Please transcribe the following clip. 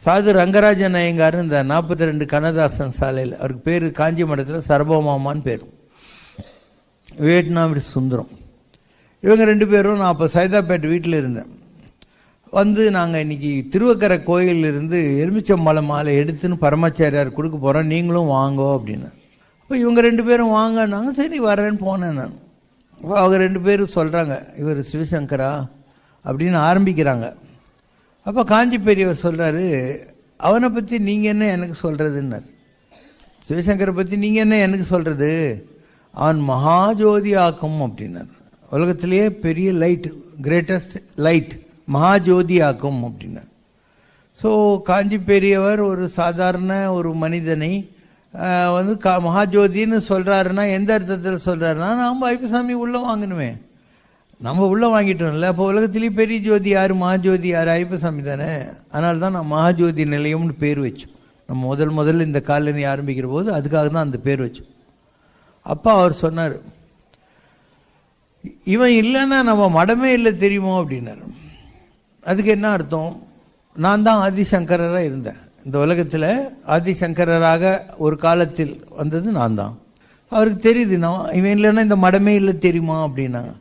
சாது ரங்கராஜன் ஐயங்கார் இந்த 42 கண்ணதாசன் சாலையில், அவருக்கு பேர் காஞ்சி மடத்தில் சர்வமாமான்னு பேர், வியட்நாம் சுந்தரம். இவங்க 2 பேரும், நான் அப்போ சைதாப்பேட்டை வீட்டில் இருந்தேன், வந்து நாங்கள் இன்றைக்கி திருவக்கரை கோயிலிருந்து எலுமிச்சம்பழம் மாலை எடுத்துன்னு பரமாச்சாரியார் கொடுக்க போகிறோம், நீங்களும் வாங்கோ அப்படின்னு. அப்போ இவங்க 2 பேரும் வாங்கினாங்க. சரி வரேன்னு போனேன் நான். அப்போ அவங்க 2 பேரும் சொல்கிறாங்க, இவர் சிவசங்கரா அப்படின்னு ஆரம்பிக்கிறாங்க. அப்போ காஞ்சி பெரியவர் சொல்கிறாரு, அவனை பற்றி நீங்கள் என்ன எனக்கு சொல்கிறதுன்னார். சிவசங்கரை பற்றி நீங்கள் என்ன எனக்கு சொல்கிறது, அவன் மகாஜோதி ஆக்கும் அப்படின்னார். உலகத்திலேயே பெரிய லைட், கிரேட்டஸ்ட் லைட், மகாஜோதி ஆக்கும் அப்படின்னார். ஸோ காஞ்சி பெரியவர் ஒரு சாதாரண ஒரு மனிதனை வந்து மகாஜோதின்னு சொல்கிறாருன்னா எந்த அர்த்தத்தில் சொல்கிறாருன்னா, நாம் ஐப்பசாமி உள்ளே வாங்கணுமே, நம்ம உள்ளே வாங்கிட்டோம்ல. அப்போ உலகத்திலேயே பெரிய ஜோதி யார், மகாஜோதி யார், ஐப்பசாமி தானே. அதனால தான் நான் மகாஜோதி நிலையம்னு பேர் வச்சோம். நம்ம முதல்ல இந்த காலனி ஆரம்பிக்கிற போது அதுக்காக தான் அந்த பேர் வச்சோம். அப்பா அவர் சொன்னார், இவன் இல்லைன்னா நம்ம மடமே இல்லை தெரியுமோ அப்படின்னாரு. அதுக்கு என்ன அர்த்தம், நான் தான் ஆதிசங்கராக இருந்தேன் இந்த உலகத்தில், ஆதிசங்கராக ஒரு காலத்தில் வந்தது நான் தான். அவருக்கு தெரியுது, நான் இவன் இல்லைன்னா இந்த மடமே இல்லை தெரியுமா அப்படின்னாங்க.